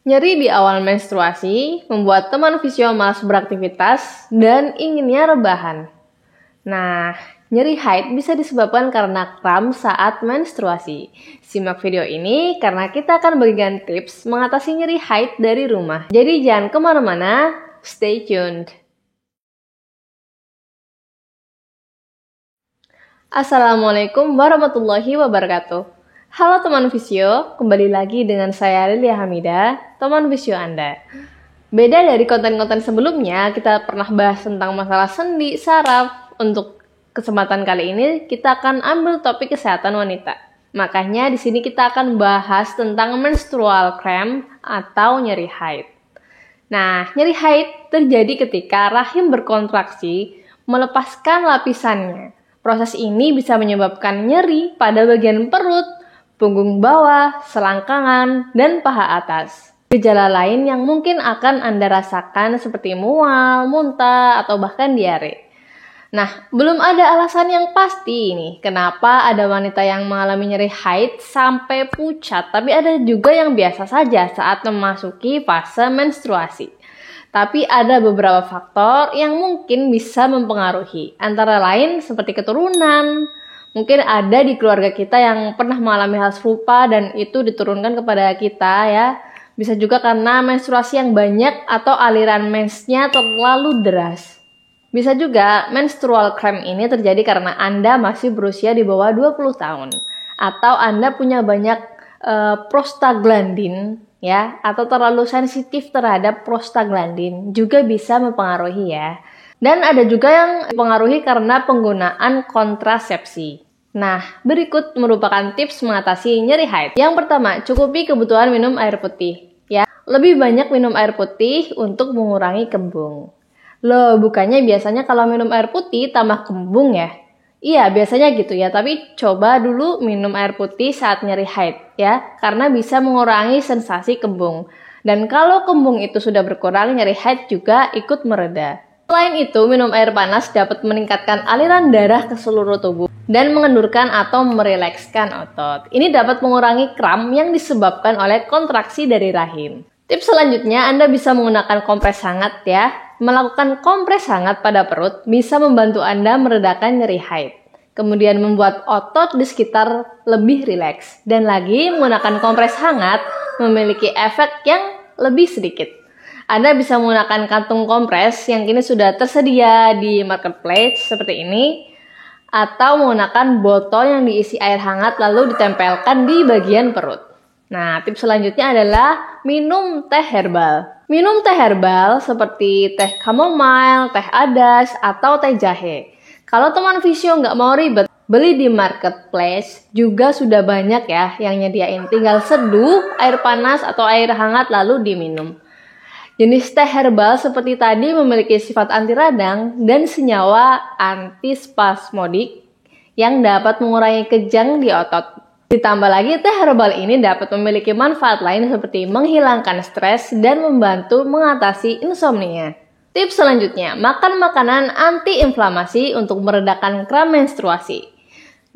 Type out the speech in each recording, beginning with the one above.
Nyeri di awal menstruasi membuat teman Visio malas beraktivitas dan inginnya rebahan. Nah, nyeri haid bisa disebabkan karena kram saat menstruasi. Simak video ini karena kita akan berikan tips mengatasi nyeri haid dari rumah. Jadi jangan kemana-mana, stay tuned. Assalamualaikum warahmatullahi wabarakatuh. Halo teman Visio, kembali lagi dengan saya Lilia Hamida, teman Visio Anda. Beda dari konten-konten sebelumnya, kita pernah bahas tentang masalah sendi, saraf. Untuk kesempatan kali ini, kita akan ambil topik kesehatan wanita. Makanya di sini kita akan bahas tentang menstrual cramp atau nyeri haid. Nah, nyeri haid terjadi ketika rahim berkontraksi melepaskan lapisannya. Proses ini bisa menyebabkan nyeri pada bagian perut, punggung bawah, selangkangan, dan paha atas. Gejala lain yang mungkin akan Anda rasakan seperti mual, muntah, atau bahkan diare. Nah, belum ada alasan yang pasti ini kenapa ada wanita yang mengalami nyeri haid sampai pucat, tapi ada juga yang biasa saja saat memasuki fase menstruasi. Tapi ada beberapa faktor yang mungkin bisa mempengaruhi, antara lain seperti keturunan. Mungkin ada di keluarga kita yang pernah mengalami hal serupa dan itu diturunkan kepada kita ya. Bisa juga karena menstruasi yang banyak atau aliran mensnya terlalu deras. Bisa juga menstrual cramp ini terjadi karena Anda masih berusia di bawah 20 tahun. Atau Anda punya banyak prostaglandin ya. Atau terlalu sensitif terhadap prostaglandin juga bisa mempengaruhi ya. Dan ada juga yang dipengaruhi karena penggunaan kontrasepsi. Nah, berikut merupakan tips mengatasi nyeri haid. Yang pertama, cukupi kebutuhan minum air putih. Ya, lebih banyak minum air putih untuk mengurangi kembung. Loh, bukannya biasanya kalau minum air putih tambah kembung ya? Iya, biasanya gitu ya. Tapi coba dulu minum air putih saat nyeri haid ya, karena bisa mengurangi sensasi kembung. Dan kalau kembung itu sudah berkurang, nyeri haid juga ikut mereda. Selain itu, minum air panas dapat meningkatkan aliran darah ke seluruh tubuh dan mengendurkan atau merilekskan otot. Ini dapat mengurangi kram yang disebabkan oleh kontraksi dari rahim. Tips selanjutnya, Anda bisa menggunakan kompres hangat ya. Melakukan kompres hangat pada perut bisa membantu Anda meredakan nyeri haid. Kemudian membuat otot di sekitar lebih rileks. Dan lagi, menggunakan kompres hangat memiliki efek yang lebih sedikit. Anda bisa menggunakan kantung kompres yang kini sudah tersedia di marketplace seperti ini, atau menggunakan botol yang diisi air hangat lalu ditempelkan di bagian perut. Nah, tips selanjutnya adalah minum teh herbal. Minum teh herbal seperti teh chamomile, teh adas, atau teh jahe. Kalau teman Visio nggak mau ribet, beli di marketplace juga sudah banyak ya yang nyediain. Tinggal seduh air panas atau air hangat lalu diminum. Jenis teh herbal seperti tadi memiliki sifat anti radang dan senyawa antispasmodik yang dapat mengurangi kejang di otot. Ditambah lagi, teh herbal ini dapat memiliki manfaat lain seperti menghilangkan stres dan membantu mengatasi insomnia. Tips selanjutnya, makan makanan antiinflamasi untuk meredakan kram menstruasi.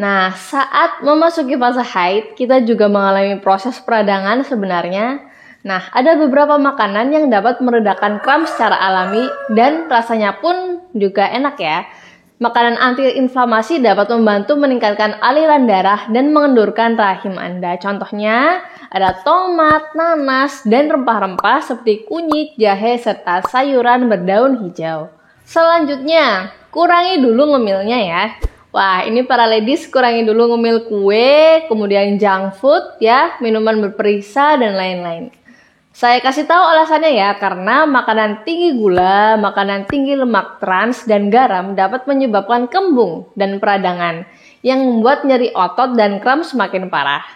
Nah, saat memasuki fase haid, kita juga mengalami proses peradangan sebenarnya. Nah, ada beberapa makanan yang dapat meredakan kram secara alami dan rasanya pun juga enak ya. Makanan antiinflamasi dapat membantu meningkatkan aliran darah dan mengendurkan rahim Anda. Contohnya ada tomat, nanas, dan rempah-rempah seperti kunyit, jahe, serta sayuran berdaun hijau. Selanjutnya, kurangi dulu ngemilnya ya. Wah, ini para ladies kurangi dulu ngemil kue, kemudian junk food ya, minuman berperisa, dan lain-lain. Saya kasih tahu alasannya ya, karena makanan tinggi gula, makanan tinggi lemak trans, dan garam dapat menyebabkan kembung dan peradangan yang membuat nyeri otot dan kram semakin parah.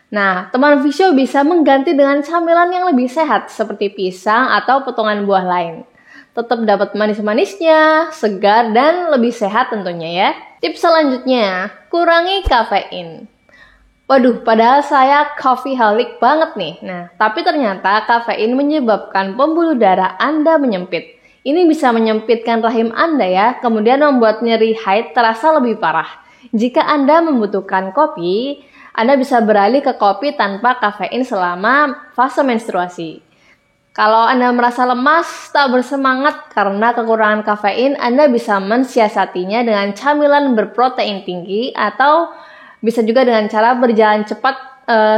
Nah, teman Visio bisa mengganti dengan camilan yang lebih sehat seperti pisang atau potongan buah lain. Tetap dapat manis-manisnya, segar, dan lebih sehat tentunya ya. Tips selanjutnya, kurangi kafein. Waduh, padahal saya coffeeholic banget nih. Nah, tapi ternyata kafein menyebabkan pembuluh darah Anda menyempit. Ini bisa menyempitkan rahim Anda ya, kemudian membuat nyeri haid terasa lebih parah. Jika Anda membutuhkan kopi, Anda bisa beralih ke kopi tanpa kafein selama fase menstruasi. Kalau Anda merasa lemas, tak bersemangat karena kekurangan kafein, Anda bisa mensiasatinya dengan camilan berprotein tinggi atau bisa juga dengan cara berjalan cepat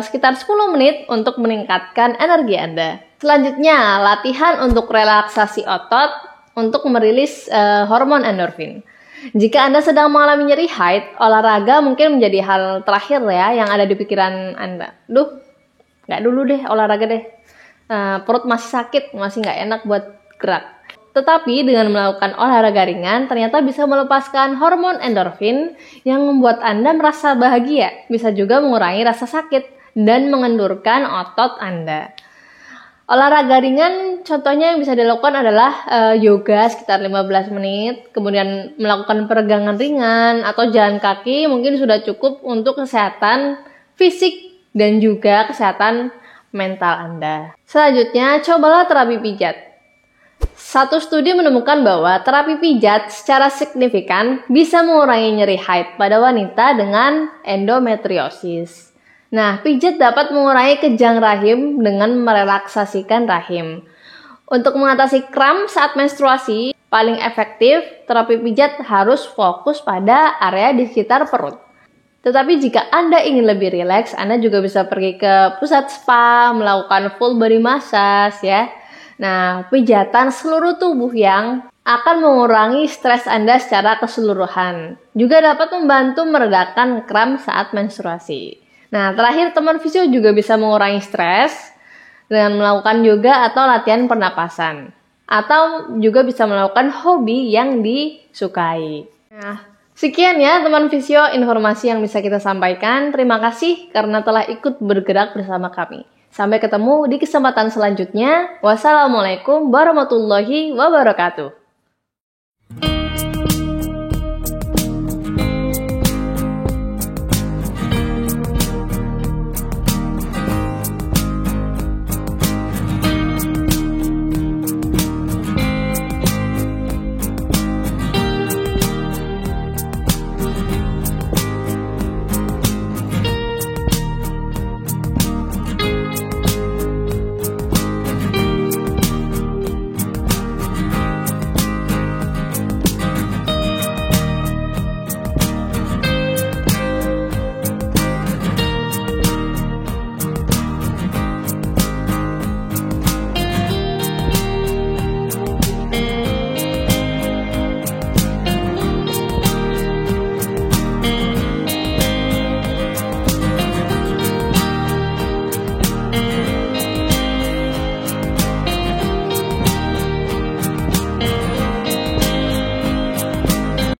sekitar 10 menit untuk meningkatkan energi Anda. Selanjutnya, latihan untuk relaksasi otot untuk merilis hormon endorfin. Jika Anda sedang mengalami nyeri haid, olahraga mungkin menjadi hal terakhir ya yang ada di pikiran Anda. Nggak dulu deh olahraga deh. Perut masih sakit, masih nggak enak buat gerak. Tetapi dengan melakukan olahraga ringan, ternyata bisa melepaskan hormon endorfin yang membuat Anda merasa bahagia. Bisa juga mengurangi rasa sakit dan mengendurkan otot Anda. Olahraga ringan contohnya yang bisa dilakukan adalah yoga sekitar 15 menit, kemudian melakukan peregangan ringan atau jalan kaki mungkin sudah cukup untuk kesehatan fisik dan juga kesehatan mental Anda. Selanjutnya, cobalah terapi pijat. Satu studi menemukan bahwa terapi pijat secara signifikan bisa mengurangi nyeri haid pada wanita dengan endometriosis. Nah, pijat dapat mengurangi kejang rahim dengan merelaksasikan rahim. Untuk mengatasi kram saat menstruasi, paling efektif terapi pijat harus fokus pada area di sekitar perut. Tetapi jika Anda ingin lebih rileks, Anda juga bisa pergi ke pusat spa, melakukan full body massage ya. Nah, pijatan seluruh tubuh yang akan mengurangi stres Anda secara keseluruhan. Juga dapat membantu meredakan kram saat menstruasi. Nah, terakhir teman fisio juga bisa mengurangi stres dengan melakukan yoga atau latihan pernapasan. Atau juga bisa melakukan hobi yang disukai. Nah, sekian ya teman fisio informasi yang bisa kita sampaikan. Terima kasih karena telah ikut bergerak bersama kami. Sampai ketemu di kesempatan selanjutnya. Wassalamualaikum warahmatullahi wabarakatuh.